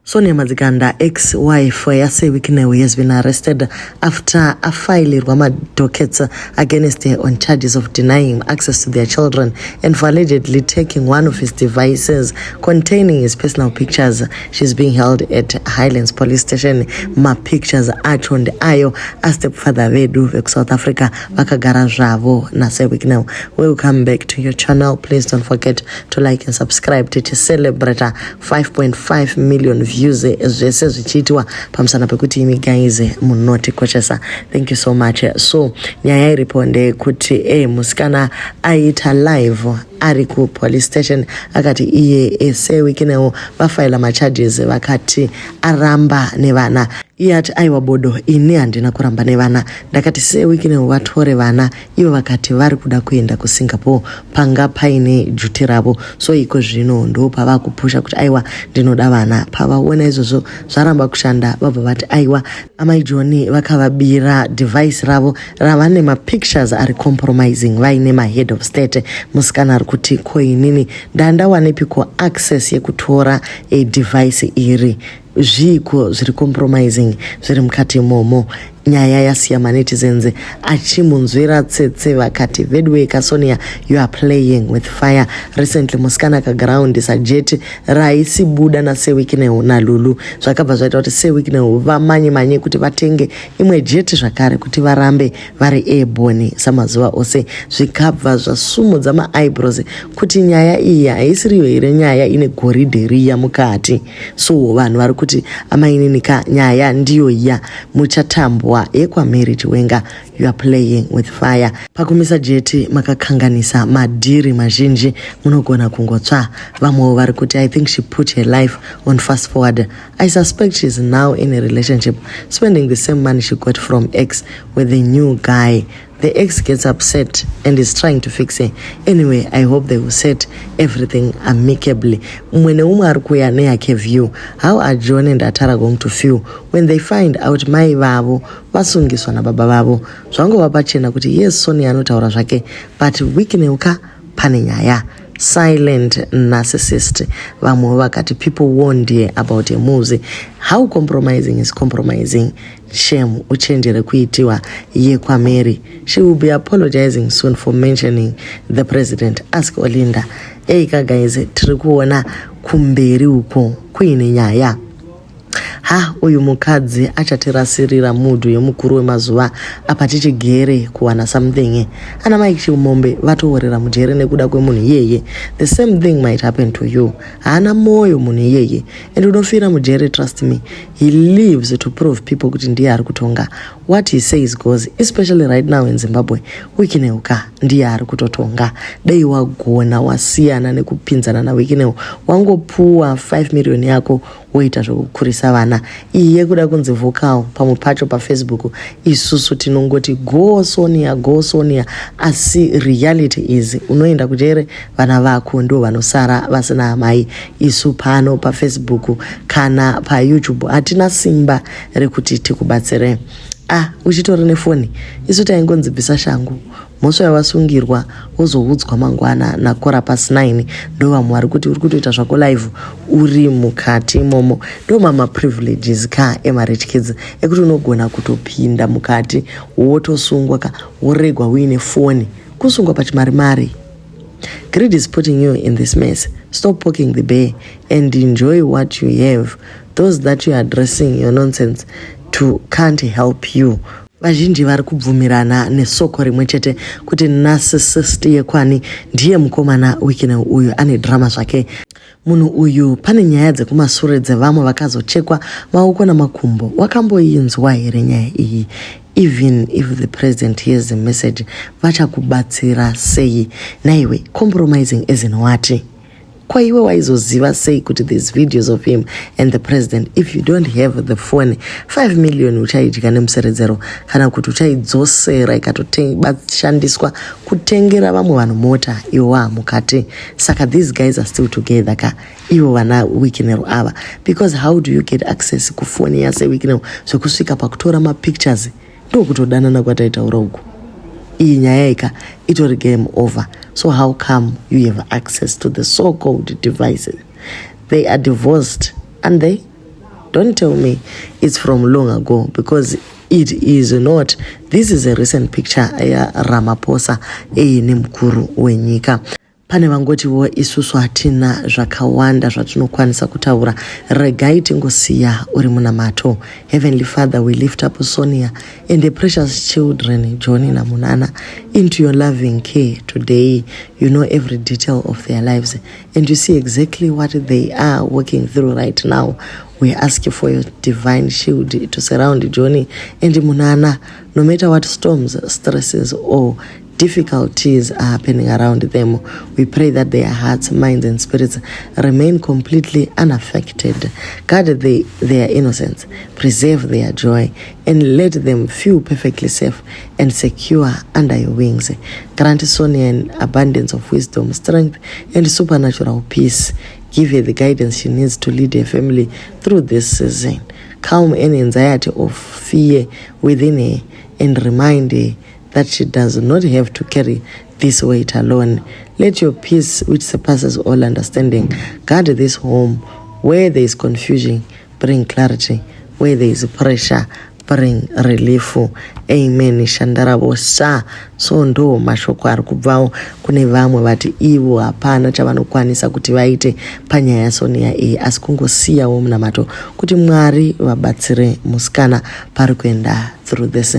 Sonia Madzikanda, ex-wife yaSewikineu, has been arrested after a file dockets against her on charges of denying access to their children and for allegedly taking one of his devices containing his personal pictures. She's being held at Highlands Police Station. Ma pictures achonde ayo astepfather vedu vek South Africa vakagara zvavo naSewikineu. Welcome back to your channel. Please don't forget to like and subscribe to celebrate 5.5 million views zvese zvichiitwa pamusana pekuti imi guys munoti kochesa. Thank you so much. So nyaya iripo ndekuti musikana aita live ari ku police station akati iye Sewikineu vafaila macharges vakati aramba nevana. Iye ati aiwa bodo ini handina kuramba nevana, ndakati Sewikineu vatore vana, ivo vakati vari kuda kuenda ku Singapore panga paine juti ravo. So iko zvino ndo pava kupusha kuti aiwa ndinoda vana. Pavaona izvozvo zvaramba kushanda, vabva vati aiwa amai Joni vakavabira device ravo ravane ma pictures ari compromising vaine ma head of state. Musikana ari kuti koinini ndandawanepiko access yekutora device iri, zviko zviri compromising zviri mukati momo. Nyaya yasiya manetizens achimunzwira tsetse vakati Vedweka Sonia, you are playing with fire. Recently musikana kaground sajeti raisi buda na Sewikineu na Lulu zvakabva zvaita kuti Sewikineu vamanye kuti vatenge imwe jet zvakare kuti varambe vari airborne samazuva ose. Zvikabva zvasumudza ma eyebrows kuti nyaya iyi haisiriyo here nyaya ine goridhe riya mukati. So vanhu vari kuti amaininika nyaya ndiyo iya muchatambwa yekwamary Chiwenga, you are playing with fire. Pakumisa jeti makakanganisa madhiri mazhinji munogona kungotsva. Vamwe vari kuti I think she put her life on fast forward. I suspect she's now in a relationship spending the same money she got from ex with a new guy. The ex gets upset and is trying to fix it. Anyway, I hope they will set everything amicably. Mwene umwe ari kuya neyake view. How are John and Atara going to feel when they find out mai vavo vasungiswa na baba vavo? Zvangova pachena kuti yes Sonia anotaura zvake, but Wikineuka pane nyaya. Silent narcissist. Vamwe vakati people warned here about a moves. How compromising is compromising. Shame uchenjere kuitiwa ye kwa Mary. She will be apologizing soon for mentioning the president. Ask Olinda. Eika guys, tiri kuona kumberi uko kuine nyaya. Uyu mukadzi achatirasirira mudhu yemukuru wemazuva apa tichigere kuwana something. Ana Mike Chimombe vatoorera mujere nekuda kwemunhu iyeye. The same thing might happen to you. Hana moyo munhu iyeye and unofira mujere, trust me. He lives to prove people kuti ndiye ari kutonga. What he says goes, especially right now in Zimbabwe. Wikineuka ndiye ari kutotonga. Dei wagona wasiyana nekupinzana na Wikineu wangopuwa 5 million yako woita zvokukurisa vana. Iye kuda kunzi vocal pamupacho pa Facebook isusu tinongoti go Sonia, asi reality is unoenda kujere vana vako ndo vanosara vasina amai. Isu pano pa Facebook kana pa YouTube hatina simba rekuti tikubatsire. Uchitori nefoni isu taingonzibvisa shangu. Mhosva yavasungirwa wozoudzwa mangwana nakora pasi 9 ndo vamwe vari kuti uri kutoita zvako live uri mukati imomo. Ndo mama privileges emarich kids ekuti unogona kutopinda mukati wotosungwa woregwa uine foni kusungwa pachimarimari. Greed is putting you in this mess. Stop poking the bear and enjoy what you have. Those that you are addressing your nonsense to can't help you. Vazhinji vari kubvumirana nesoko rimwe chete kuti narcissist yekwani ndiye mukomana Wikineu uyu ane drama zvake. Munhu uyu pane nyaya dzekumasure dzevamwe vakazochekwa maoko namakumbo. Wakamboinzwa here nyaya iyi? Even if the president hears the message, vachakubatsira sei? Naiwe, compromising as in what? Kwa iwe waizoziva sei kuti there's videos of him and the president? If you don't have the phone, 5 million uchaidya nemuseredzero kana kuti uchaidzosera ikatoshandiswa kutengera vamwe vanhu mota iwa mukati. Saka these guys are still together ka ivo vana Wikineu ava. Because how do you get access kufoni yaSewikineu zvekusvika pakutora mapictures? Ndo kutodanana kwataitaura uku. Iyi nyaya ika itori game over. So how come you have access to the so-called devices? They are divorced and they Don't tell me it's from long ago, because it is not. This is a recent picture ya Ramaphosa nemukuru wenyika. Pane vangotiwo isusu hatina zvakawanda zvatinokwanisa kutaura, regai tingosiya uri munamato. Heavenly Father, we lift up Sonia and the precious children Johnny na Munana into your loving care today. You know every detail of their lives and you see exactly what they are working through right now. We ask you for your divine shield to surround Johnny and Munana, no matter what storms, stresses or difficulties are happening around them. We pray that their hearts, minds and spirits remain completely unaffected. Guard their innocence, preserve their joy, and let them feel perfectly safe and secure under your wings. Grant Sonia an abundance of wisdom, strength and supernatural peace. Give her the guidance she needs to lead her family through this season. Calm any anxiety or fear within her and remind her that she does not have to carry this weight alone. Let your peace, which surpasses all understanding, guard this home. Where there is confusion, bring clarity. Where there is pressure, bring relief. Amen. Shandarabosha. So ndo mashoko ari kubvawo kune vamwe vati ivo hapana chavanokwanisa kuti vaite panyaya ya Sonia iyi, asi kungosiyawo munamato kuti Mwari vabatsire musikana pari kuenda through this.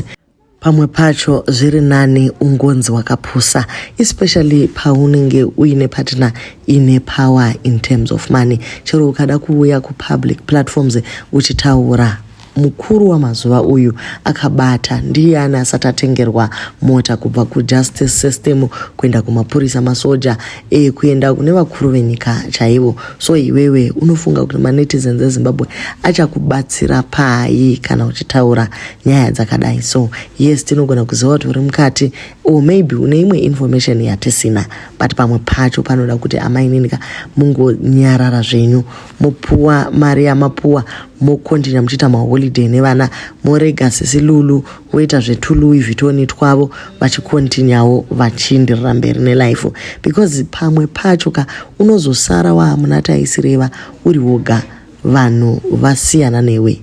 Pamwe pacho zviri nani ungonzi wakapusa, especially paunenge uine partner ine power in terms of money. Chero ukada kuuya ku public platforms uchitaura, mukuru wa mazuva uyu akabata, ndiye asati atengerwa mota kubva ku justice system kuenda kumapurisa, masoja, kuenda kune vakuru venyika chaivo. So iwewe unofunga kuti manetizens eZimbabwe achakubatsira pai kana uchitaura nyaya dzakadai? So yes, tinogona kuziva kuti uri mukati, or maybe une imwe information yatisina, but pamwe pacho panoda kuti amaininika mungonyarara zvenyu, mopuwa mari yamapuwa, mokontinua muchiita maholiday nevana, morega sisi Lulu woita zvetului vitoni twavo vachikontinyawo vachindirira mberi nelife, because pamwe pacho unozosara waamuna taisireva uri woga, vanhu vasiyana newe.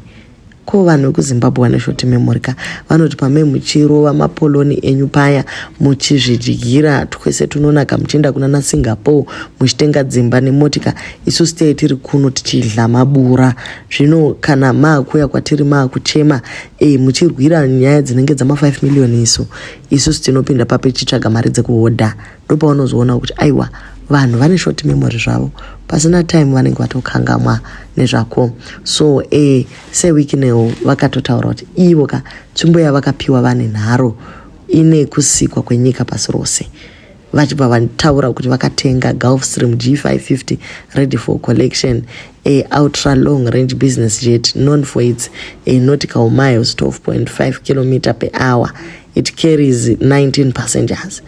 Ko vanhu vekuZimbabwe vane short memory vanoti pame muchirova mapoloni enyu paya muchizvidyira twese tunonaka muchienda kuna Singapore muchitenga dzimba nemotika, isusu tei tiri kuno tichidla mabura. Zvino kana maakuya kwatiri maakuchema muchirwira nyaya dzinenge dzama 5 million isusu tinopinda pape tichitsvaga mari dzekuhodha. Ndopaunozoona kuti aiwa vanhu vane short memory zvavo, pasina time vanenge vatokangamwa nezvako. So sewiki newo vakatotaura kuti ivo tsvimbo yavakapiwa vane nharo ine kusikwa kwenyika pasi rose, vachibva vataura kuti vakatenga Gulfstream G550 ready for collection, ultra long range business jet known for its nautical miles 12.5 km per hour. It carries 19 passengers.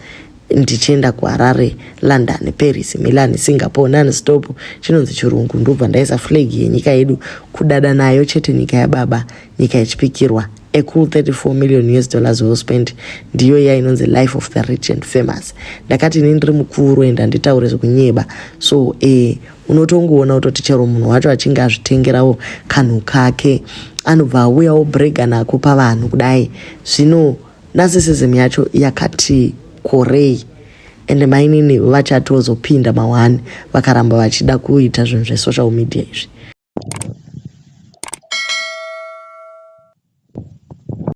Ndichenda kuHarare, London, Paris, Milan, Singapore, non-stop. Chinonzi chirungu, ndobva ndaisa flag yenyika yedu kudada nayo chete nyika yababa, nyika yechipikirwa. A cool $34 million well spent. Ndiyo ya inonzi life of the rich and famous. Ndakati nindiri mukuru enda nditaure zvekunyeba. So unotongoona utoti chero munhu wacho achinge azvitengerawo kanhu kake anobva auyawo brega nako pavanhu kudai. Zvino narcissism yacho yakati korei, ende mainini vachatozopinda mawani vakaramba vachida kuita zvinhu zvesocial media izvi.